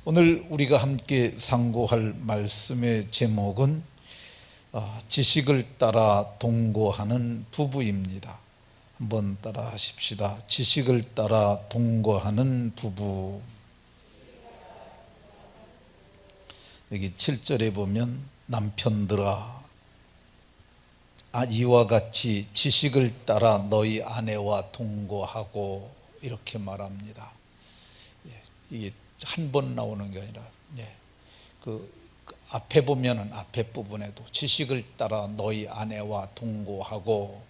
오늘 우리가 함께 상고할 말씀의 제목은 지식을 따라 동거하는 부부입니다. 한번 따라 하십시다. 지식을 따라 동거하는 부부. 여기 7절에 보면 남편들아 이와 같이 지식을 따라 너희 아내와 동거하고 이렇게 말합니다. 이게 한 번 나오는 게 아니라 그 앞에 보면은 앞에 부분에도 지식을 따라 너희 아내와 동거하고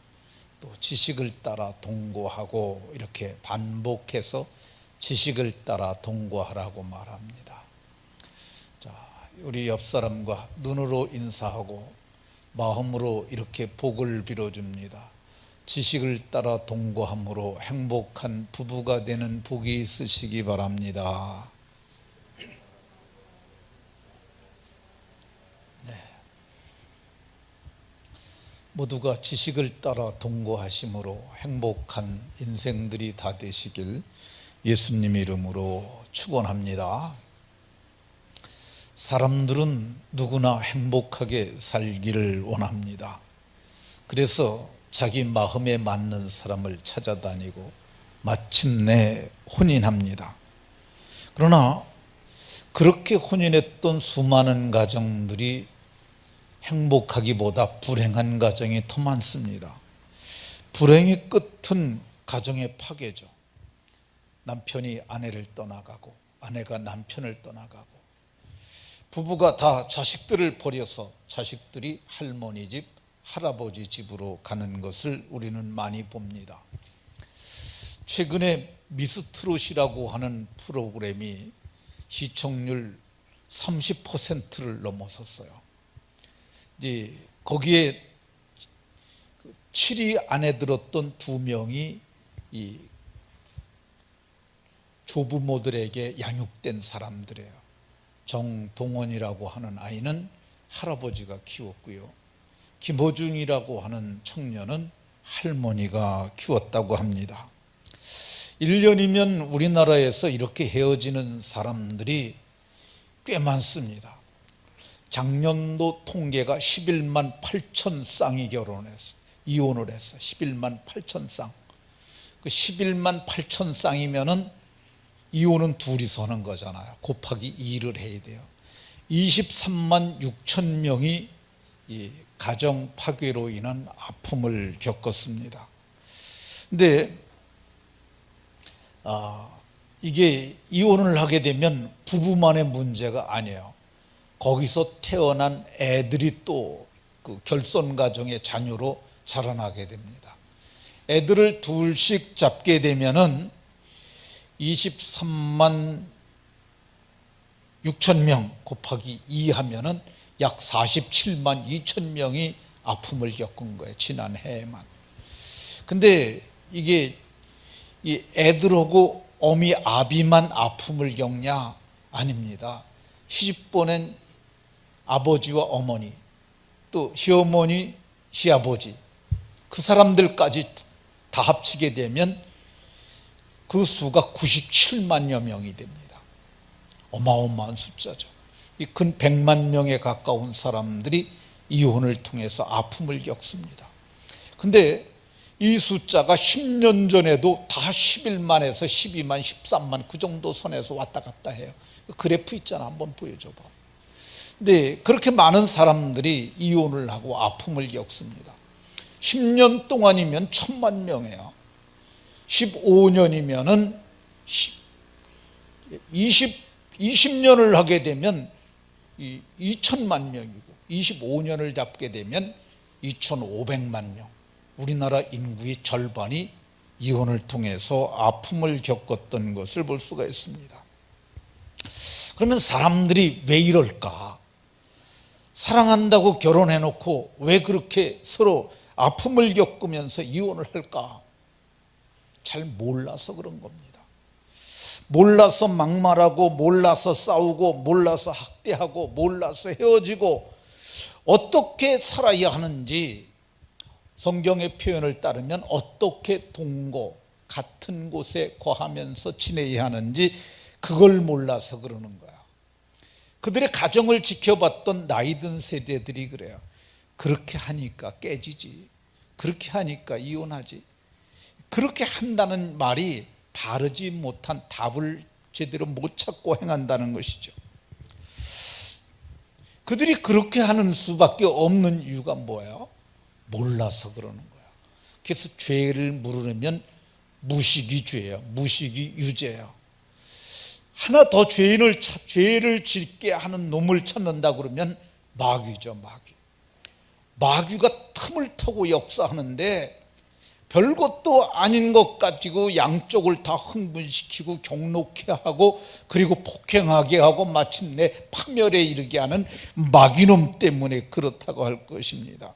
또 지식을 따라 동거하고 이렇게 반복해서 지식을 따라 동거하라고 말합니다. 자, 우리 옆 사람과 눈으로 인사하고 마음으로 이렇게 복을 빌어줍니다. 지식을 따라 동거함으로 행복한 부부가 되는 복이 있으시기 바랍니다. 모두가 지식을 따라 동거하심으로 행복한 인생들이 다 되시길 예수님 이름으로 축원합니다. 사람들은 누구나 행복하게 살기를 원합니다. 그래서 자기 마음에 맞는 사람을 찾아다니고 마침내 혼인합니다. 그러나 그렇게 혼인했던 수많은 가정들이 행복하기보다 불행한 가정이 더 많습니다. 불행의 끝은 가정의 파괴죠. 남편이 아내를 떠나가고 아내가 남편을 떠나가고 부부가 다 자식들을 버려서 자식들이 할머니 집, 할아버지 집으로 가는 것을 우리는 많이 봅니다. 최근에 미스트롯이라고 하는 프로그램이 시청률 30%를 넘어섰어요. 거기에 7위 안에 들었던 2명이 이 조부모들에게 양육된 사람들이에요. 정동원이라고 하는 아이는 할아버지가 키웠고요, 김호중이라고 하는 청년은 할머니가 키웠다고 합니다. 1년이면 우리나라에서 이렇게 헤어지는 사람들이 꽤 많습니다. 작년도 통계가 11만 8천 쌍이 결혼했어, 이혼을 했어. 11만 8천 쌍. 그 11만 8천 쌍이면은 이혼은 둘이서 하는 거잖아요. 곱하기 2를 해야 돼요. 23만 6천 명이 이 가정 파괴로 인한 아픔을 겪었습니다. 근데 이게 이혼을 하게 되면 부부만의 문제가 아니에요. 거기서 태어난 애들이 또 그 결손 가정의 자녀로 자라나게 됩니다. 애들을 둘씩 잡게 되면은 23만 6천 명 곱하기 2 하면은 약 47만 2천 명이 아픔을 겪은 거예요, 지난해에만. 근데 이게 이 애들하고 어미 아비만 아픔을 겪냐? 아닙니다. 시집 보낸 아버지와 어머니, 또 시어머니, 시아버지, 그 사람들까지 다 합치게 되면 그 수가 97만여 명이 됩니다. 어마어마한 숫자죠. 이 근 100만 명에 가까운 사람들이 이혼을 통해서 아픔을 겪습니다. 근데 이 숫자가 10년 전에도 다 11만에서 12만, 13만 그 정도 선에서 왔다 갔다 해요. 그래프 있잖아, 한번 보여줘봐. 근데 그렇게 많은 사람들이 이혼을 하고 아픔을 겪습니다. 10년 동안이면 1000만 명이에요. 15년이면은 20년을 하게 되면 2000만 명이고 25년을 잡게 되면 2500만 명. 우리나라 인구의 절반이 이혼을 통해서 아픔을 겪었던 것을 볼 수가 있습니다. 그러면 사람들이 왜 이럴까? 사랑한다고 결혼해놓고 왜 그렇게 서로 아픔을 겪으면서 이혼을 할까? 잘 몰라서 그런 겁니다. 몰라서 막말하고, 몰라서 싸우고, 몰라서 학대하고, 몰라서 헤어지고, 어떻게 살아야 하는지 성경의 표현을 따르면 어떻게 동거, 같은 곳에 거하면서 지내야 하는지 그걸 몰라서 그러는 거야. 그들의 가정을 지켜봤던 나이 든 세대들이 그래요. 그렇게 하니까 깨지지, 그렇게 하니까 이혼하지, 그렇게 한다는 말이 바르지 못한 답을 제대로 못 찾고 행한다는 것이죠. 그들이 그렇게 하는 수밖에 없는 이유가 뭐예요? 몰라서 그러는 거예요. 그래서 죄를 물으면 무식이 죄예요. 무식이 유죄예요. 하나 더 죄를 짓게 하는 놈을 찾는다 그러면 마귀죠. 마귀가 틈을 타고 역사하는데 별것도 아닌 것 가지고 양쪽을 다 흥분시키고 경록해 하고 그리고 폭행하게 하고 마침내 파멸에 이르게 하는 마귀놈 때문에 그렇다고 할 것입니다.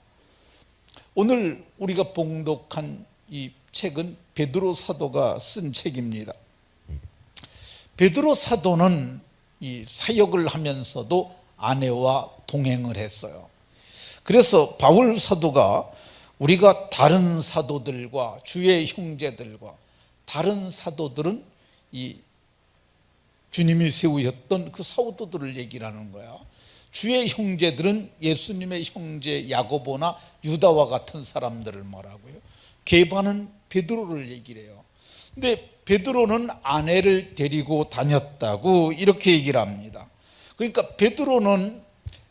오늘 우리가 봉독한 이 책은 베드로 사도가 쓴 책입니다. 베드로 사도는 이 사역을 하면서도 아내와 동행을 했어요. 그래서 바울 사도가 우리가 다른 사도들과 주의 형제들과 다른 사도들은 이 주님이 세우셨던 그 사도들을 얘기를 하는 거야. 주의 형제들은 예수님의 형제 야고보나 유다와 같은 사람들을 말하고요. 게바는 베드로를 얘기를 해요. 근데 베드로는 아내를 데리고 다녔다고 이렇게 얘기를 합니다. 그러니까 베드로는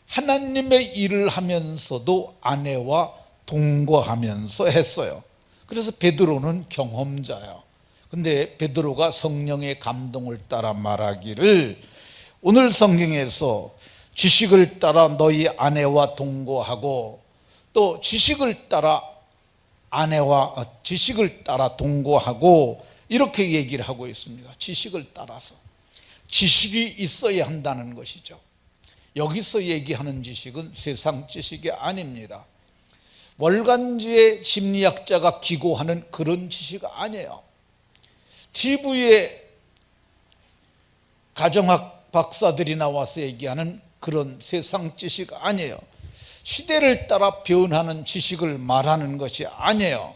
하나님의 일을 하면서도 아내와 동거하면서 했어요. 그래서 베드로는 경험자예요. 근데 베드로가 성령의 감동을 따라 말하기를 오늘 성경에서 지식을 따라 너희 아내와 동거하고 또 지식을 따라 동거하고 이렇게 얘기를 하고 있습니다. 지식을 따라서. 지식이 있어야 한다는 것이죠. 여기서 얘기하는 지식은 세상 지식이 아닙니다. 월간지의 심리학자가 기고하는 그런 지식 아니에요. TV에 가정학 박사들이 나와서 얘기하는 그런 세상 지식 아니에요. 시대를 따라 변하는 지식을 말하는 것이 아니에요.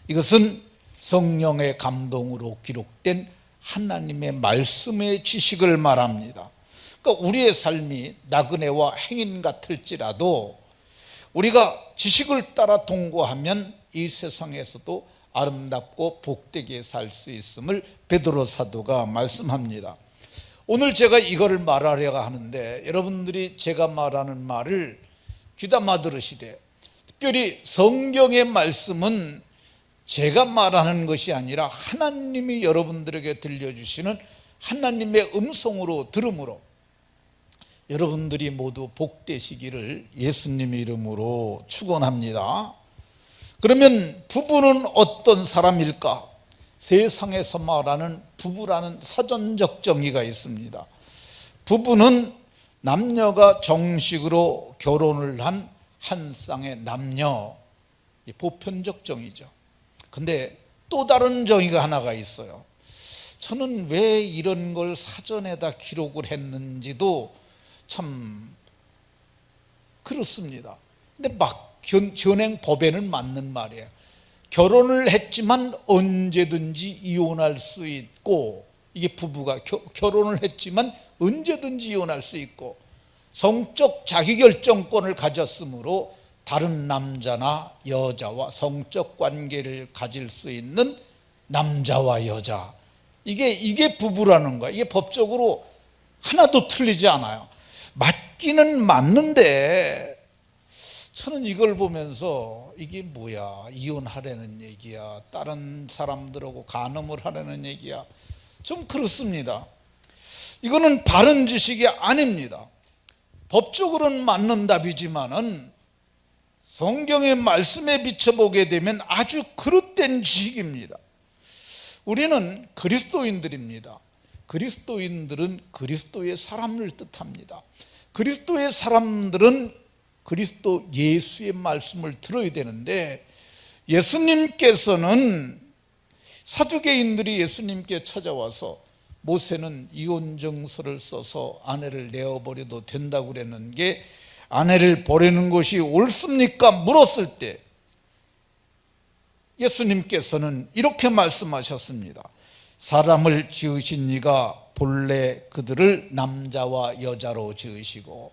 이것은 성령의 감동으로 기록된 하나님의 말씀의 지식을 말합니다. 그러니까 우리의 삶이 나그네와 행인 같을지라도 우리가 지식을 따라 동거하면 이 세상에서도 아름답고 복되게 살 수 있음을 베드로 사도가 말씀합니다. 오늘 제가 이거를 말하려고 하는데 여러분들이 제가 말하는 말을 귀담아 들으시되, 특별히 성경의 말씀은 제가 말하는 것이 아니라 하나님이 여러분들에게 들려주시는 하나님의 음성으로 들음으로 여러분들이 모두 복되시기를 예수님의 이름으로 축원합니다. 그러면 부부는 어떤 사람일까? 세상에서 말하는 부부라는 사전적 정의가 있습니다. 부부는 남녀가 정식으로 결혼을 한 한 쌍의 남녀, 보편적 정의죠. 근데 또 다른 정의가 하나가 있어요. 저는 왜 이런 걸 사전에다 기록을 했는지도 참 그렇습니다. 근데 막 전행법에는 맞는 말이에요. 결혼을 했지만 언제든지 이혼할 수 있고, 이게 부부가 결혼을 했지만 언제든지 이혼할 수 있고, 성적 자기결정권을 가졌으므로 다른 남자나 여자와 성적 관계를 가질 수 있는 남자와 여자, 이게 부부라는 거예요. 이게 법적으로 하나도 틀리지 않아요. 맞기는 맞는데 저는 이걸 보면서 이게 뭐야, 이혼하라는 얘기야, 다른 사람들하고 간음을 하라는 얘기야, 좀 그렇습니다. 이거는 바른 지식이 아닙니다. 법적으로는 맞는 답이지만은 성경의 말씀에 비춰보게 되면 아주 그릇된 지식입니다. 우리는 그리스도인들입니다. 그리스도인들은 그리스도의 사람을 뜻합니다. 그리스도의 사람들은 그리스도 예수의 말씀을 들어야 되는데, 예수님께서는 사두개인들이 예수님께 찾아와서 모세는 이혼증서를 써서 아내를 내어버려도 된다고 그랬는 게 아내를 버리는 것이 옳습니까? 물었을 때 예수님께서는 이렇게 말씀하셨습니다. 사람을 지으신 이가 본래 그들을 남자와 여자로 지으시고,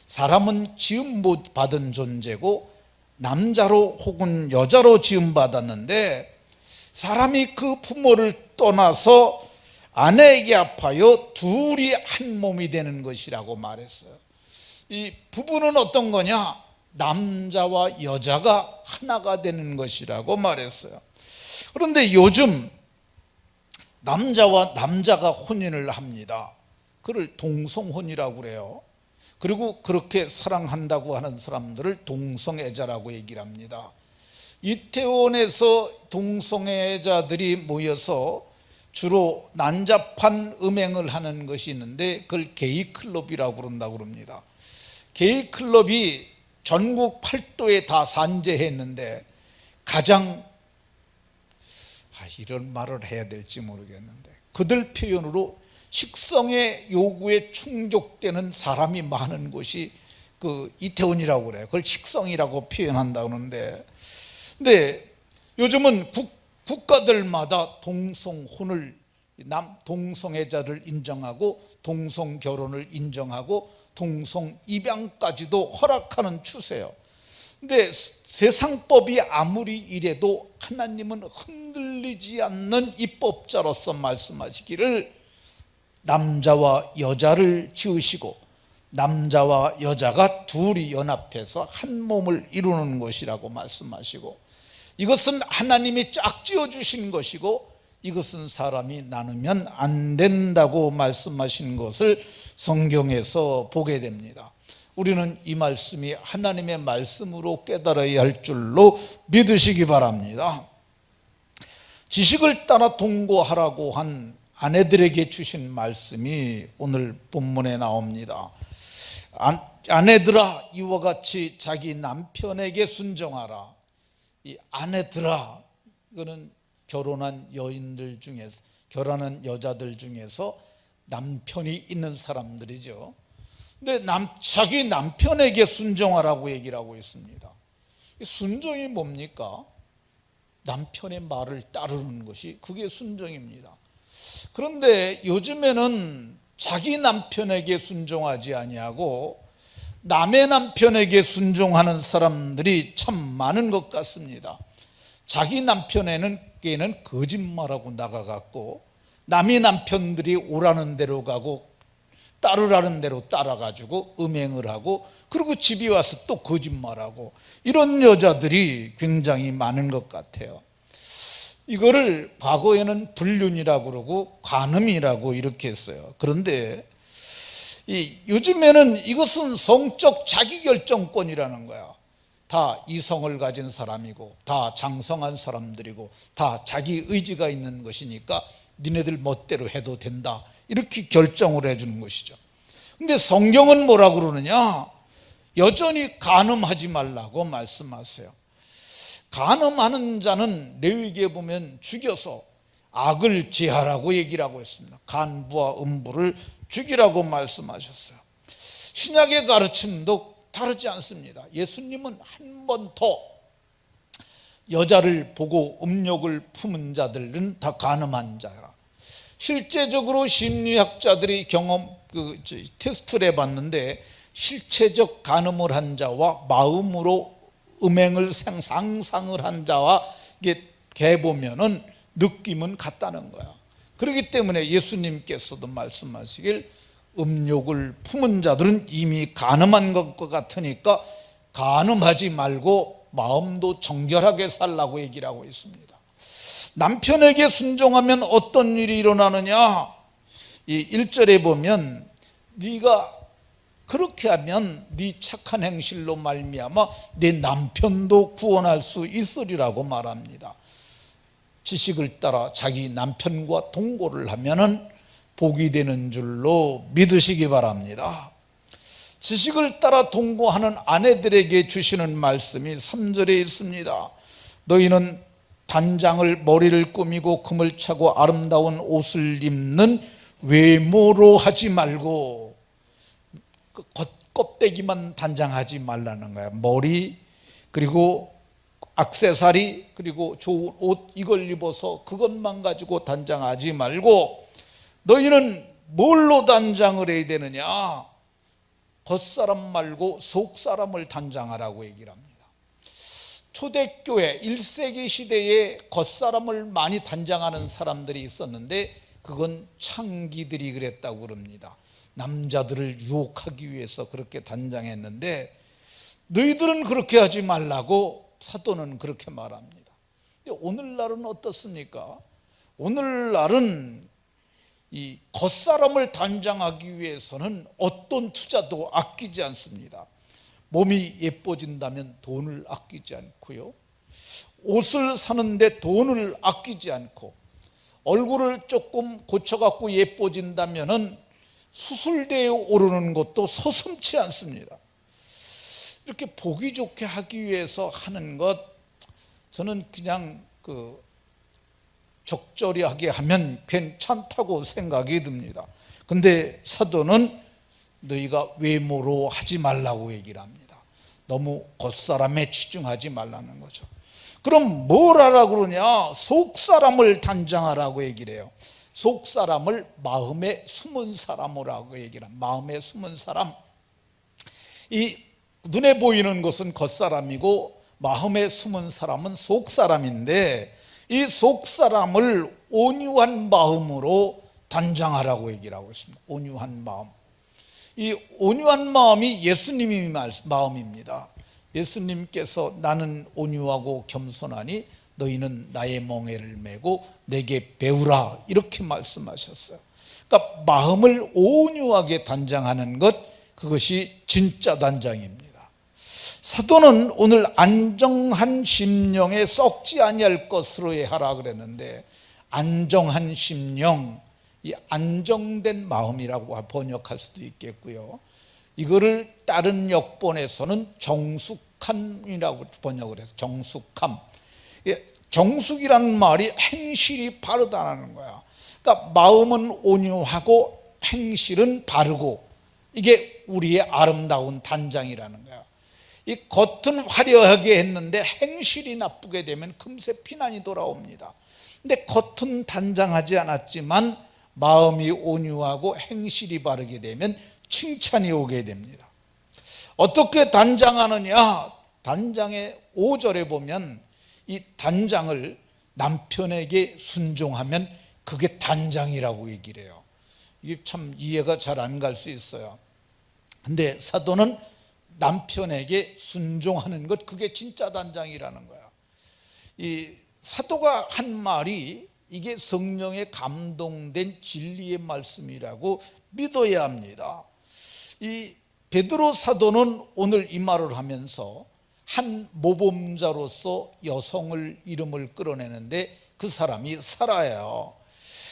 사람은 지음 못 받은 존재고 남자로 혹은 여자로 지음 받았는데, 사람이 그 부모를 떠나서 아내에게 합하여 둘이 한 몸이 되는 것이라고 말했어요. 이 부부는 어떤 거냐? 남자와 여자가 하나가 되는 것이라고 말했어요. 그런데 요즘 남자와 남자가 혼인을 합니다. 그를 동성혼이라고 그래요. 그리고 그렇게 사랑한다고 하는 사람들을 동성애자라고 얘기를 합니다. 이태원에서 동성애자들이 모여서 주로 난잡한 음행을 하는 것이 있는데, 그걸 게이클럽이라고 그런다고 그럽니다. 게이클럽이 전국 8도에 다 산재했는데, 가장 이런 말을 해야 될지 모르겠는데, 그들 표현으로 식성의 요구에 충족되는 사람이 많은 곳이 그 이태원이라고 그래요. 그걸 식성이라고 표현한다고 하는데, 근데 요즘은 국가들마다 동성혼을, 동성애자를 인정하고 동성결혼을 인정하고 동성입양까지도 허락하는 추세예요. 근데 세상법이 아무리 이래도 하나님은 흔들리지 않는 입법자로서 말씀하시기를, 남자와 여자를 지으시고 남자와 여자가 둘이 연합해서 한 몸을 이루는 것이라고 말씀하시고, 이것은 하나님이 쫙 지어주신 것이고 이것은 사람이 나누면 안 된다고 말씀하신 것을 성경에서 보게 됩니다. 우리는 이 말씀이 하나님의 말씀으로 깨달아야 할 줄로 믿으시기 바랍니다. 지식을 따라 동거하라고 한 아내들에게 주신 말씀이 오늘 본문에 나옵니다. 아내들아, 이와 같이 자기 남편에게 순종하라. 이 아내들아, 이거는 결혼한 여인들 중에서, 결혼한 여자들 중에서 남편이 있는 사람들이죠. 근데 자기 남편에게 순종하라고 얘기를 하고 있습니다. 순종이 뭡니까? 남편의 말을 따르는 것이, 그게 순종입니다. 그런데 요즘에는 자기 남편에게 순종하지 아니하고 남의 남편에게 순종하는 사람들이 참 많은 것 같습니다. 자기 남편에게는 거짓말하고 나가갖고, 남의 남편들이 오라는 대로 가고 따르라는 대로 따라가지고 음행을 하고, 그리고 집에 와서 또 거짓말하고, 이런 여자들이 굉장히 많은 것 같아요. 이거를 과거에는 불륜이라고 그러고 간음이라고 이렇게 했어요. 그런데 요즘에는 이것은 성적 자기결정권이라는 거야. 다 이성을 가진 사람이고 다 장성한 사람들이고 다 자기 의지가 있는 것이니까 니네들 멋대로 해도 된다, 이렇게 결정을 해주는 것이죠. 근데 성경은 뭐라 그러느냐? 여전히 간음하지 말라고 말씀하세요. 간음하는 자는 레위기에 보면 죽여서 악을 제하라고 얘기를 하고 있습니다. 간부와 음부를 죽이라고 말씀하셨어요. 신약의 가르침도 다르지 않습니다. 예수님은 한 번 더 여자를 보고 음욕을 품은 자들은 다 간음한 자라. 실제적으로 심리학자들이 테스트를 해봤는데, 실체적 간음을 한 자와 마음으로 음행을 상상을 한 자와 개보면은 느낌은 같다는 거야. 그렇기 때문에 예수님께서도 말씀하시길, 음욕을 품은 자들은 이미 간음한 것과 같으니까 간음하지 말고 마음도 정결하게 살라고 얘기를 하고 있습니다. 남편에게 순종하면 어떤 일이 일어나느냐? 이 1절에 보면, 네가 그렇게 하면 네 착한 행실로 말미암아 내 남편도 구원할 수 있으리라고 말합니다. 지식을 따라 자기 남편과 동거를 하면은 복이 되는 줄로 믿으시기 바랍니다. 지식을 따라 동거하는 아내들에게 주시는 말씀이 3절에 있습니다. 너희는 단장을, 머리를 꾸미고 금을 차고 아름다운 옷을 입는 외모로 하지 말고, 껍데기만 단장하지 말라는 거야. 머리, 그리고 액세서리, 그리고 좋은 옷, 이걸 입어서 그것만 가지고 단장하지 말고, 너희는 뭘로 단장을 해야 되느냐? 겉사람 말고 속사람을 단장하라고 얘기를 합니다. 초대교회 1세기 시대에 겉사람을 많이 단장하는 사람들이 있었는데 그건 창기들이 그랬다고 그럽니다. 남자들을 유혹하기 위해서 그렇게 단장했는데 너희들은 그렇게 하지 말라고 사도는 그렇게 말합니다. 근데 오늘날은 어떻습니까? 오늘날은 이 겉사람을 단장하기 위해서는 어떤 투자도 아끼지 않습니다. 몸이 예뻐진다면 돈을 아끼지 않고요, 옷을 사는데 돈을 아끼지 않고, 얼굴을 조금 고쳐갖고 예뻐진다면 수술대에 오르는 것도 서슴지 않습니다. 이렇게 보기 좋게 하기 위해서 하는 것, 저는 그냥 적절히 하게 하면 괜찮다고 생각이 듭니다. 근데 사도는 너희가 외모로 하지 말라고 얘기를 합니다. 너무 겉사람에 치중하지 말라는 거죠. 그럼 뭘 하라고 그러냐? 속사람을 단장하라고 얘기를 해요. 속사람을 마음에 숨은 사람이라고 얘기를 합니다. 마음에 숨은 사람. 이 눈에 보이는 것은 겉사람이고 마음에 숨은 사람은 속사람인데, 이 속사람을 온유한 마음으로 단장하라고 얘기를 하고 있습니다. 온유한 마음. 이 온유한 마음이 예수님의 마음입니다. 예수님께서 나는 온유하고 겸손하니 너희는 나의 멍에를 메고 내게 배우라, 이렇게 말씀하셨어요. 그러니까 마음을 온유하게 단장하는 것, 그것이 진짜 단장입니다. 사도는 오늘 안정한 심령에 썩지 아니할 것으로 하라 그랬는데, 안정한 심령, 이 안정된 마음이라고 번역할 수도 있겠고요, 이거를 다른 역본에서는 정숙함이라고 번역을 해서 정숙함. 정숙이라는 말이 행실이 바르다는 거야. 그러니까 마음은 온유하고 행실은 바르고, 이게 우리의 아름다운 단장이라는 거야. 이 겉은 화려하게 했는데 행실이 나쁘게 되면 금세 비난이 돌아옵니다. 근데 겉은 단장하지 않았지만 마음이 온유하고 행실이 바르게 되면 칭찬이 오게 됩니다. 어떻게 단장하느냐? 단장의 5절에 보면 이 단장을 남편에게 순종하면 그게 단장이라고 얘기를 해요. 이게 참 이해가 잘 안 갈 수 있어요. 근데 사도는 남편에게 순종하는 것, 그게 진짜 단장이라는 거야. 이 사도가 한 말이 이게 성령에 감동된 진리의 말씀이라고 믿어야 합니다. 이 베드로 사도는 오늘 이 말을 하면서 한 모범자로서 여성을 이름을 끌어내는데 그 사람이 사라예요.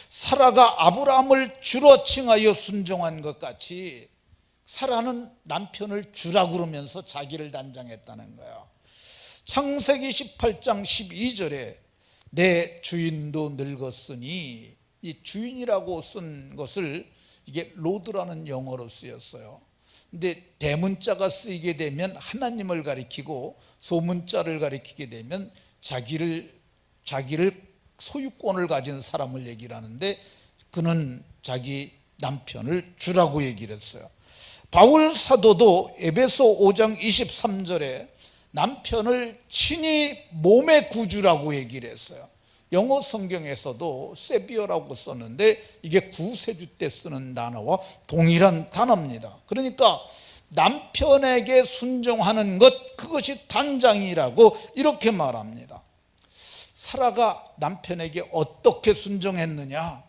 사라가 아브라함을 주로 칭하여 순종한 것 같이 사라는 남편을 주라 그러면서 자기를 단장했다는 거야. 창세기 18장 12절에 내 주인도 늙었으니, 이 주인이라고 쓴 것을 이게 로드라는 영어로 쓰였어요. 근데 대문자가 쓰이게 되면 하나님을 가리키고 소문자를 가리키게 되면 자기를 소유권을 가진 사람을 얘기를 하는데, 그는 자기 남편을 주라고 얘기를 했어요. 바울 사도도 에베소 5장 23절에 남편을 친히 몸의 구주라고 얘기를 했어요. 영어 성경에서도 세비어라고 썼는데 이게 구세주 때 쓰는 단어와 동일한 단어입니다. 그러니까 남편에게 순종하는 것, 그것이 단장이라고 이렇게 말합니다. 사라가 남편에게 어떻게 순종했느냐?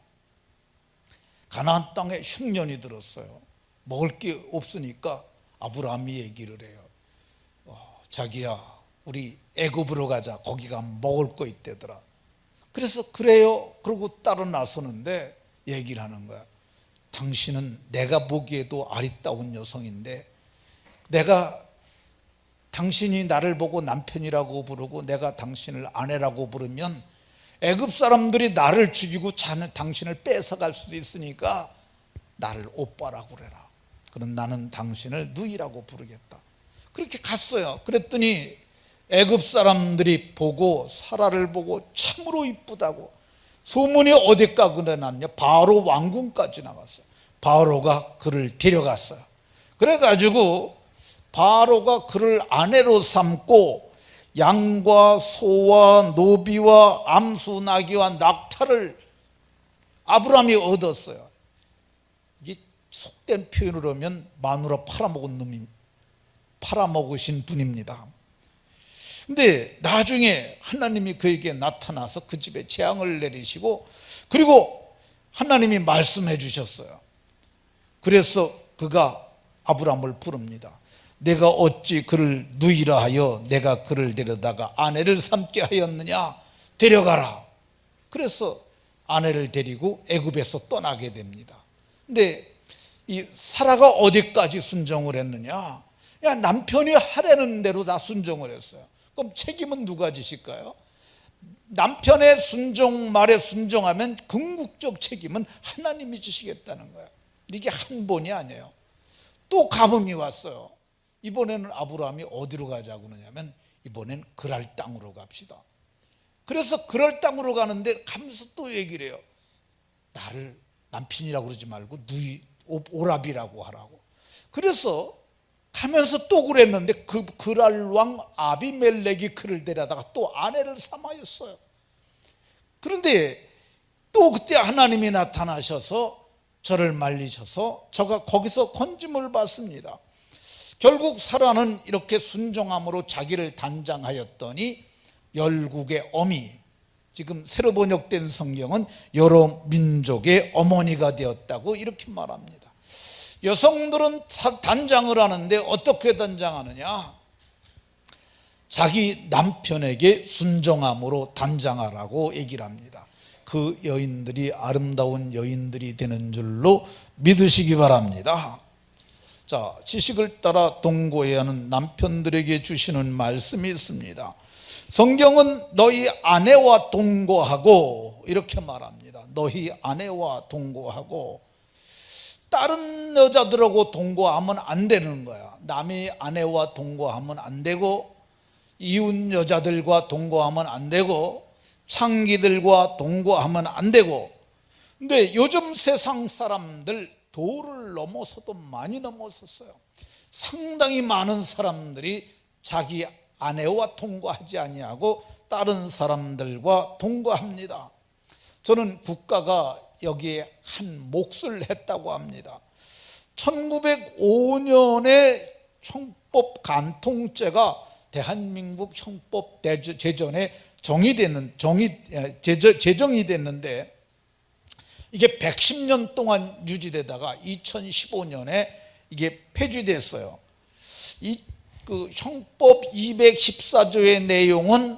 가나안 땅에 흉년이 들었어요. 먹을 게 없으니까 아브라함이 얘기를 해요. 자기야, 우리 애굽으로 가자. 거기 가면 먹을 거 있대더라. 그래서 그래요. 그러고 따로 나서는데 얘기를 하는 거야. 당신은 내가 보기에도 아리따운 여성인데, 당신이 나를 보고 남편이라고 부르고 내가 당신을 아내라고 부르면 애굽 사람들이 나를 죽이고 당신을 뺏어갈 수도 있으니까 나를 오빠라고 그래라. 그럼 나는 당신을 누이라고 부르겠다. 그렇게 갔어요. 그랬더니 애굽 사람들이 보고, 사라를 보고 참으로 이쁘다고 소문이 어디까지 났냐? 바로 왕궁까지 나갔어요. 바로가 그를 데려갔어요. 그래가지고 바로가 그를 아내로 삼고 양과 소와 노비와 암수 나귀와 낙타를 아브라함이 얻었어요. 이게 속된 표현으로 하면 마누라 팔아먹으신 분입니다. 근데 나중에 하나님이 그에게 나타나서 그 집에 재앙을 내리시고, 그리고 하나님이 말씀해 주셨어요. 그래서 그가 아브라함을 부릅니다. 내가 어찌 그를 누이라 하여 내가 그를 데려다가 아내를 삼게 하였느냐, 데려가라. 그래서 아내를 데리고 애굽에서 떠나게 됩니다. 근데 이 사라가 어디까지 순종을 했느냐? 야, 남편이 하라는 대로 다 순종을 했어요. 그럼 책임은 누가 지실까요? 남편의 순종 말에 순종하면 궁극적 책임은 하나님이 지시겠다는 거예요. 이게 한 번이 아니에요. 또 가뭄이 왔어요. 이번에는 아브라함이 어디로 가자고 그러냐면, 이번엔 그랄 땅으로 갑시다. 그래서 그랄 땅으로 가는데 가면서 또 얘기를 해요. 나를 남편이라고 그러지 말고 오라비라고 하라고. 그래서 가면서 또 그랬는데 그랄 왕 아비멜렉이 그를 데려다가 또 아내를 삼아였어요. 그런데 또 그때 하나님이 나타나셔서 저를 말리셔서 저가 거기서 건짐을 받습니다. 결국 사라는 이렇게 순종함으로 자기를 단장하였더니 열국의 어미, 지금 새로 번역된 성경은 여러 민족의 어머니가 되었다고 이렇게 말합니다. 여성들은 단장을 하는데 어떻게 단장하느냐? 자기 남편에게 순종함으로 단장하라고 얘기를 합니다. 그 여인들이 아름다운 여인들이 되는 줄로 믿으시기 바랍니다. 자, 지식을 따라 동거해야 하는 남편들에게 주시는 말씀이 있습니다. 성경은 너희 아내와 동거하고 이렇게 말합니다. 너희 아내와 동거하고. 다른 여자들하고 동거하면 안 되는 거야. 남의 아내와 동거하면 안 되고, 이웃 여자들과 동거하면 안 되고, 창기들과 동거하면 안 되고. 근데 요즘 세상 사람들 도를 넘어서도 많이 넘어섰어요. 상당히 많은 사람들이 자기 아내와 동거하지 아니하고 다른 사람들과 동거합니다. 저는 국가가 여기에 한 몫을 했다고 합니다. 1905년에 형법 간통죄가 대한민국 형법 제정에 제정이 됐는데, 이게 110년 동안 유지되다가 2015년에 이게 폐지됐어요. 그 형법 214조의 내용은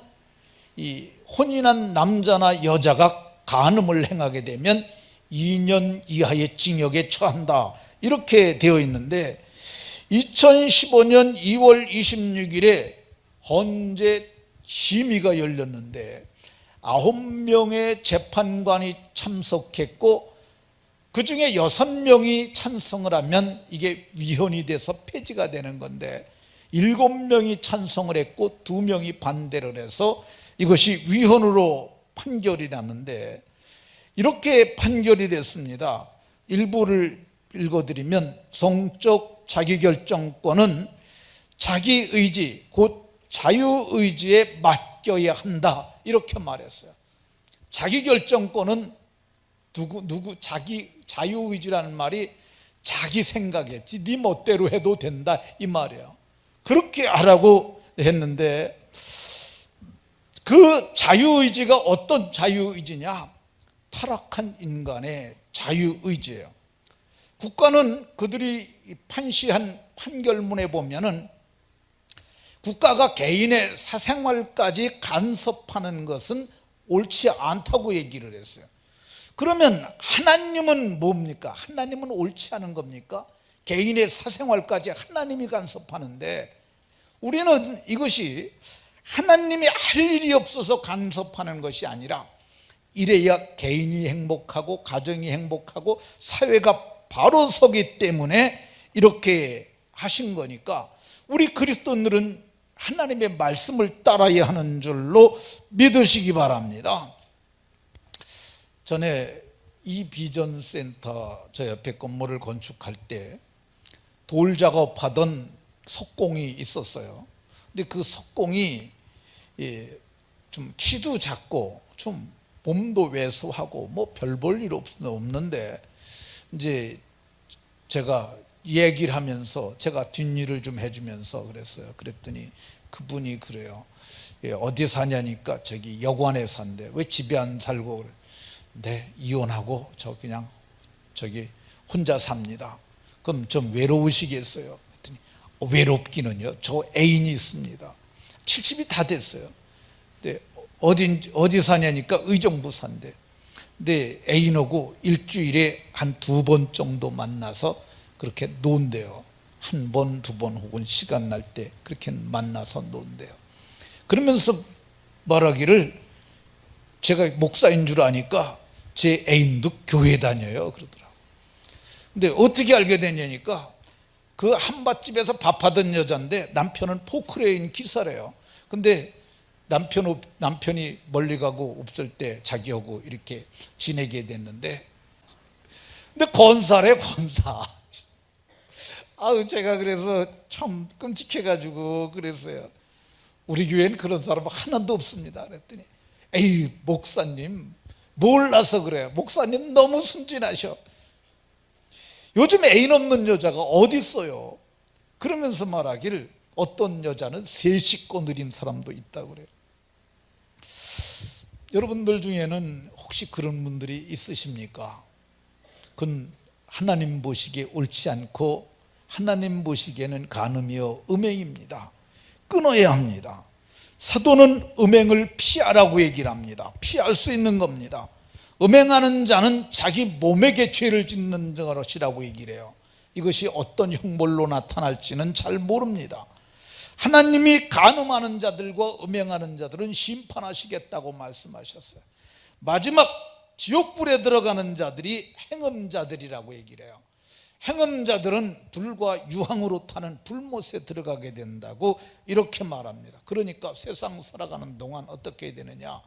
이 혼인한 남자나 여자가 간음을 행하게 되면 2년 이하의 징역에 처한다, 이렇게 되어 있는데, 2015년 2월 26일에 헌재 심의가 열렸는데 9명의 재판관이 참석했고, 그 중에 6명이 찬성을 하면 이게 위헌이 돼서 폐지가 되는 건데, 7명이 찬성을 했고 2명이 반대를 해서 이것이 위헌으로 판결이 났는데, 이렇게 판결이 됐습니다. 일부를 읽어드리면, 성적 자기결정권은 자기 의지, 곧 자유의지에 맡겨야 한다, 이렇게 말했어요. 자기결정권은 자기 자유의지라는 말이 자기 생각에 네 멋대로 해도 된다, 이 말이에요. 그렇게 하라고 했는데, 그 자유의지가 어떤 자유의지냐? 타락한 인간의 자유의지예요. 국가는 그들이 판시한 판결문에 보면은 국가가 개인의 사생활까지 간섭하는 것은 옳지 않다고 얘기를 했어요. 그러면 하나님은 뭡니까? 하나님은 옳지 않은 겁니까? 개인의 사생활까지 하나님이 간섭하는데, 우리는 이것이 하나님이 할 일이 없어서 간섭하는 것이 아니라, 이래야 개인이 행복하고 가정이 행복하고 사회가 바로 서기 때문에 이렇게 하신 거니까, 우리 그리스도인들은 하나님의 말씀을 따라야 하는 줄로 믿으시기 바랍니다. 전에 이 비전센터 저 옆에 건물을 건축할 때 돌 작업하던 석공이 있었어요. 근데 그 석공이 좀 키도 작고 좀 몸도 왜소하고 뭐 별 볼 일 없는데 이제 제가 얘기를 하면서 제가 뒷일을 좀 해주면서 그랬어요. 그랬더니 그분이 그래요. 어디 사냐니까 저기 여관에 산대. 왜 집에 안 살고 그래? 네, 이혼하고 저 그냥 저기 혼자 삽니다. 그럼 좀 외로우시겠어요? 그랬더니 외롭기는요. 저 애인이 있습니다. 70이 다 됐어요. 근데 어디 사냐니까 의정부 산대. 근데 애인하고 일주일에 한 2번 정도 만나서 그렇게 논대요. 1번, 2번 혹은 시간 날 때 그렇게 만나서 논대요. 그러면서 말하기를 제가 목사인 줄 아니까 제 애인도 교회 다녀요 그러더라고요. 근데 어떻게 알게 됐냐니까 그 한밭집에서 밥하던 여자인데 남편은 포크레인 기사래요. 근데 남편이 멀리 가고 없을 때 자기하고 이렇게 지내게 됐는데, 근데 권사래 권사. 아우 제가 그래서 참 끔찍해가지고 그랬어요. 우리 교회는 그런 사람 하나도 없습니다. 그랬더니 에이 목사님 몰라서 그래요. 목사님 너무 순진하셔. 요즘 애인 없는 여자가 어디 있어요? 그러면서 말하기를 어떤 여자는 3식구 느린 사람도 있다고 그래요. 여러분들 중에는 혹시 그런 분들이 있으십니까? 그건 하나님 보시기에 옳지 않고 하나님 보시기에는 간음이요 음행입니다. 끊어야 합니다. 사도는 음행을 피하라고 얘기를 합니다. 피할 수 있는 겁니다. 음행하는 자는 자기 몸에게 죄를 짓는 것이라고 얘기를 해요. 이것이 어떤 형벌로 나타날지는 잘 모릅니다. 하나님이 간음하는 자들과 음행하는 자들은 심판하시겠다고 말씀하셨어요. 마지막 지옥불에 들어가는 자들이 행음자들이라고 얘기를 해요. 행음자들은 불과 유황으로 타는 불못에 들어가게 된다고 이렇게 말합니다. 그러니까 세상 살아가는 동안 어떻게 되느냐,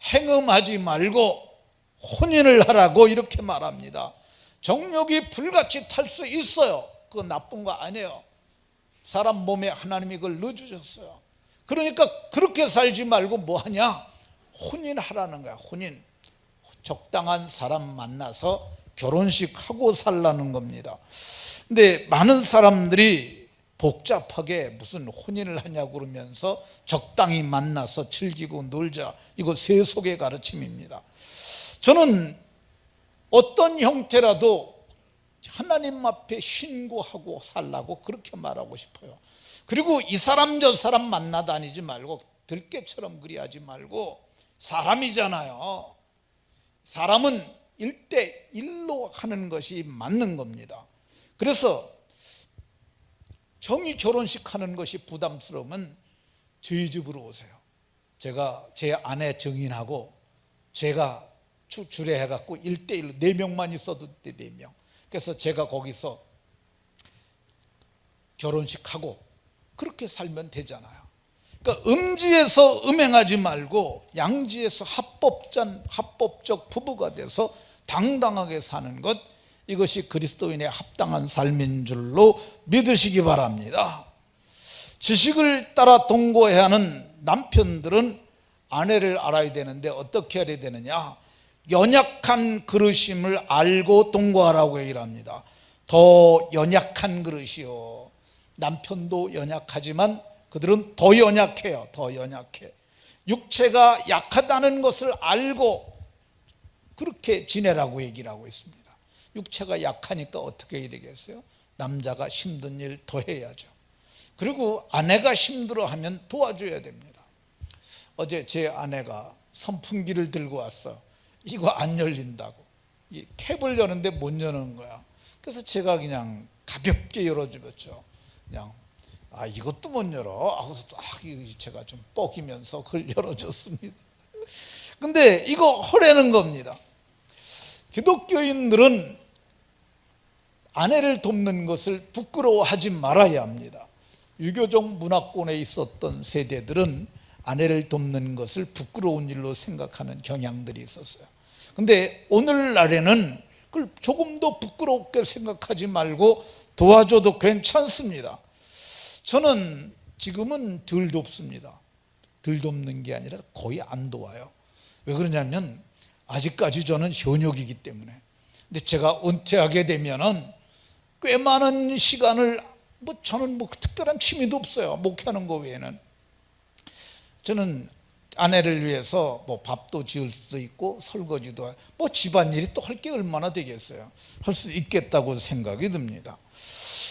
행음하지 말고 혼인을 하라고 이렇게 말합니다. 정욕이 불같이 탈 수 있어요. 그거 나쁜 거 아니에요. 사람 몸에 하나님이 그걸 넣어주셨어요. 그러니까 그렇게 살지 말고 뭐하냐, 혼인하라는 거야. 혼인, 적당한 사람 만나서 결혼식하고 살라는 겁니다. 근데 많은 사람들이 복잡하게 무슨 혼인을 하냐고 그러면서 적당히 만나서 즐기고 놀자, 이거 세속의 가르침입니다. 저는 어떤 형태라도 하나님 앞에 신고하고 살라고 그렇게 말하고 싶어요. 그리고 이 사람 저 사람 만나다니지 말고 들깨처럼 그리 하지 말고, 사람이잖아요. 사람은 1대1로 하는 것이 맞는 겁니다. 그래서 정의 결혼식 하는 것이 부담스러우면 저희 집으로 오세요. 제가 제 아내 정인하고 제가 주례해갖고 1대1로 4명만 있어도 돼, 4명. 그래서 제가 거기서 결혼식하고 그렇게 살면 되잖아요. 그러니까 음지에서 음행하지 말고 양지에서 합법적 부부가 돼서 당당하게 사는 것, 이것이 그리스도인의 합당한 삶인 줄로 믿으시기 바랍니다. 지식을 따라 동거해야 하는 남편들은 아내를 알아야 되는데 어떻게 알아야 되느냐, 연약한 그릇임을 알고 동거하라고 얘기를 합니다. 더 연약한 그릇이요. 남편도 연약하지만 그들은 더 연약해요. 더 연약해. 육체가 약하다는 것을 알고 그렇게 지내라고 얘기를 하고 있습니다. 육체가 약하니까 어떻게 해야 되겠어요? 남자가 힘든 일 더 해야죠. 그리고 아내가 힘들어하면 도와줘야 됩니다. 어제 제 아내가 선풍기를 들고 왔어. 이거 안 열린다고. 이 캡을 여는데 못 여는 거야. 그래서 제가 그냥 가볍게 열어주었죠. 그냥 이것도 못 열어. 제가 좀 뻐기면서 그걸 열어줬습니다. 근데 이거 허라는 겁니다. 기독교인들은 아내를 돕는 것을 부끄러워하지 말아야 합니다. 유교적 문화권에 있었던 세대들은 아내를 돕는 것을 부끄러운 일로 생각하는 경향들이 있었어요. 근데 오늘날에는 그걸 조금 더 부끄럽게 생각하지 말고 도와줘도 괜찮습니다. 저는 지금은 덜 돕습니다. 덜 돕는 게 아니라 거의 안 도와요. 왜 그러냐면 아직까지 저는 현역이기 때문에. 근데 제가 은퇴하게 되면은 꽤 많은 시간을 저는 특별한 취미도 없어요. 목회하는 거 외에는. 저는 아내를 위해서 밥도 지을 수도 있고 설거지도 집안일이 또 할 게 얼마나 되겠어요. 할 수 있겠다고 생각이 듭니다.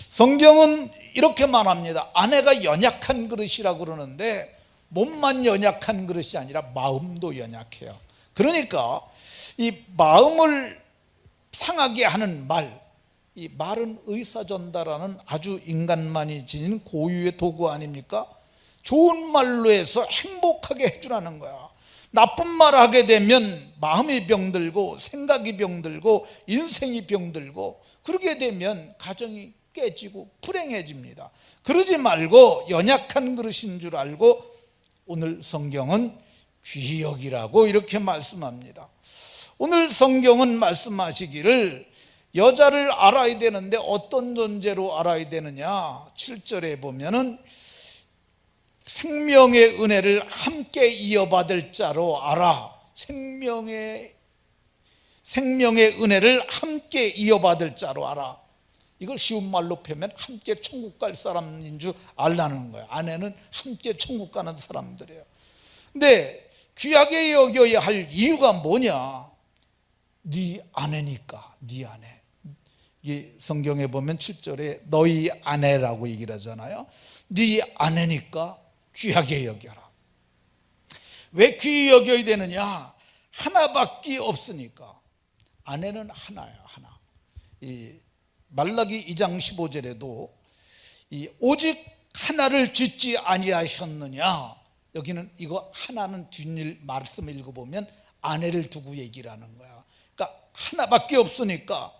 성경은 이렇게 말합니다. 아내가 연약한 그릇이라고 그러는데 몸만 연약한 그릇이 아니라 마음도 연약해요. 그러니까 이 마음을 상하게 하는 말, 이 말은 의사전달하는 아주 인간만이 지닌 고유의 도구 아닙니까? 좋은 말로 해서 행복하게 해주라는 거야. 나쁜 말 하게 되면 마음이 병들고 생각이 병들고 인생이 병들고, 그러게 되면 가정이 깨지고 불행해집니다. 그러지 말고 연약한 그릇인 줄 알고 오늘 성경은 귀히 여기라고 이렇게 말씀합니다. 오늘 성경은 말씀하시기를 여자를 알아야 되는데 어떤 존재로 알아야 되느냐. 7절에 보면은 생명의 은혜를 함께 이어받을 자로 알아. 생명의 은혜를 함께 이어받을 자로 알아. 이걸 쉬운 말로 표현하면 함께 천국 갈 사람인 줄 알라는 거예요. 아내는 함께 천국 가는 사람들이에요. 근데 귀하게 여겨야 할 이유가 뭐냐? 네 아내니까. 네 아내. 이 성경에 보면 7절에 너희 아내라고 얘기를 하잖아요. 네 아내니까 귀하게 여겨라. 왜 귀히 여겨야 되느냐? 하나밖에 없으니까. 아내는 하나야, 하나. 이 말라기 2장 15절에도 오직 하나를 짓지 아니하셨느냐. 여기는 이거 하나는 뒷일 말씀 읽어보면 아내를 두고 얘기를 하는 거야. 그러니까 하나밖에 없으니까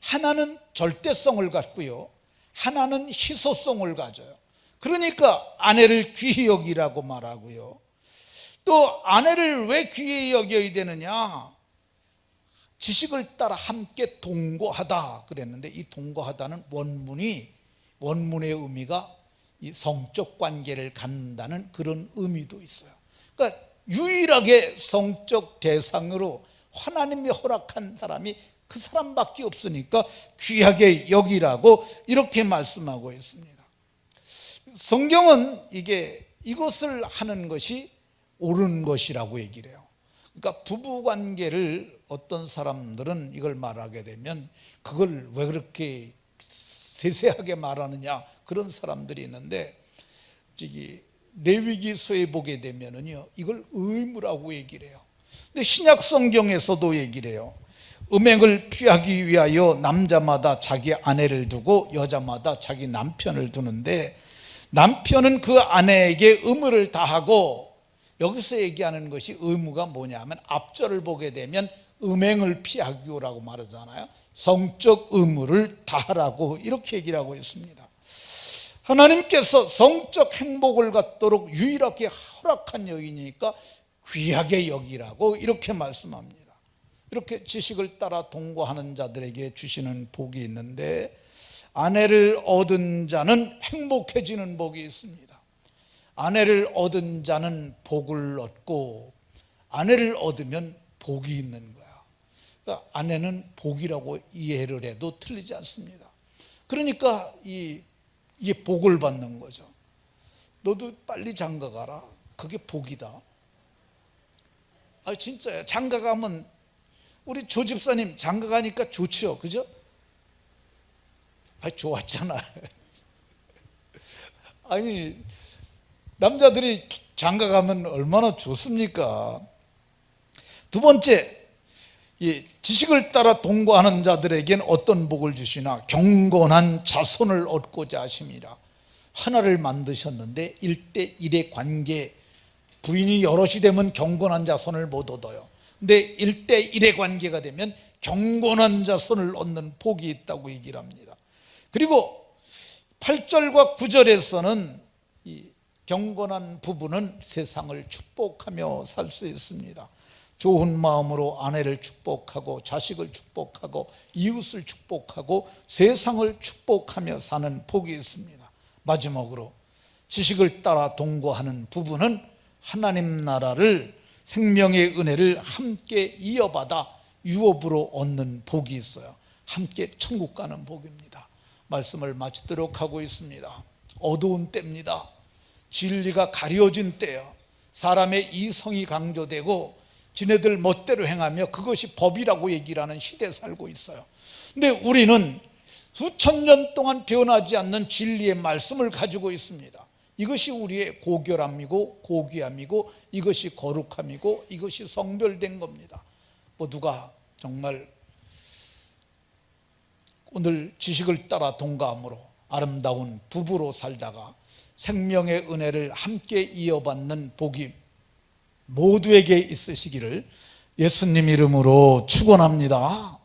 하나는 절대성을 갖고요, 하나는 희소성을 가져요. 그러니까 아내를 귀히 여기라고 말하고요. 또 아내를 왜 귀히 여겨야 되느냐? 지식을 따라 함께 동거하다 그랬는데, 이 동거하다는 원문의 의미가 이 성적 관계를 갖는다는 그런 의미도 있어요. 그러니까 유일하게 성적 대상으로 하나님이 허락한 사람이 그 사람밖에 없으니까 귀하게 여기라고 이렇게 말씀하고 있습니다. 성경은 이것을 하는 것이 옳은 것이라고 얘기를 해요. 그러니까 부부관계를 어떤 사람들은 이걸 말하게 되면 그걸 왜 그렇게 세세하게 말하느냐, 그런 사람들이 있는데, 레위기서에 보게 되면은요, 이걸 의무라고 얘기를 해요. 근데 신약 성경에서도 얘기를 해요. 음행을 피하기 위하여 남자마다 자기 아내를 두고 여자마다 자기 남편을 두는데, 남편은 그 아내에게 의무를 다하고, 여기서 얘기하는 것이 의무가 뭐냐면 앞절을 보게 되면 음행을 피하기라고 말하잖아요. 성적 의무를 다하라고 이렇게 얘기를 하고 있습니다. 하나님께서 성적 행복을 갖도록 유일하게 허락한 여인이니까 귀하게 여기라고 이렇게 말씀합니다. 이렇게 지식을 따라 동거하는 자들에게 주시는 복이 있는데, 아내를 얻은 자는 행복해지는 복이 있습니다. 아내를 얻은 자는 복을 얻고, 아내를 얻으면 복이 있는 거야. 그러니까 아내는 복이라고 이해를 해도 틀리지 않습니다. 그러니까 이게 복을 받는 거죠. 너도 빨리 장가 가라. 그게 복이다. 진짜요. 장가 가면, 우리 조 집사님 장가 가니까 좋죠, 그죠? 좋았잖아. 아니, 남자들이 장가 가면 얼마나 좋습니까? 두 번째, 지식을 따라 동거하는 자들에겐 어떤 복을 주시나? 경건한 자손을 얻고자 하심이라. 하나를 만드셨는데 1대1의 관계, 부인이 여럿이 되면 경건한 자손을 못 얻어요. 근데 1대1의 관계가 되면 경건한 자손을 얻는 복이 있다고 얘기를 합니다. 그리고 8절과 9절에서는 이 경건한 부부는 세상을 축복하며 살 수 있습니다. 좋은 마음으로 아내를 축복하고 자식을 축복하고 이웃을 축복하고 세상을 축복하며 사는 복이 있습니다. 마지막으로 지식을 따라 동거하는 부부는 하나님 나라를, 생명의 은혜를 함께 이어받아 유업으로 얻는 복이 있어요. 함께 천국 가는 복입니다. 말씀을 마치도록 하고 있습니다. 어두운 때입니다. 진리가 가려진 때요. 사람의 이성이 강조되고 지네들 멋대로 행하며 그것이 법이라고 얘기를 하는 시대에 살고 있어요. 근데 우리는 수천 년 동안 변하지 않는 진리의 말씀을 가지고 있습니다. 이것이 우리의 고결함이고 고귀함이고 이것이 거룩함이고 이것이 성별된 겁니다. 모두가 정말 오늘 지식을 따라 동거함으로 아름다운 부부로 살다가 생명의 은혜를 함께 이어받는 복이 모두에게 있으시기를 예수님 이름으로 축원합니다.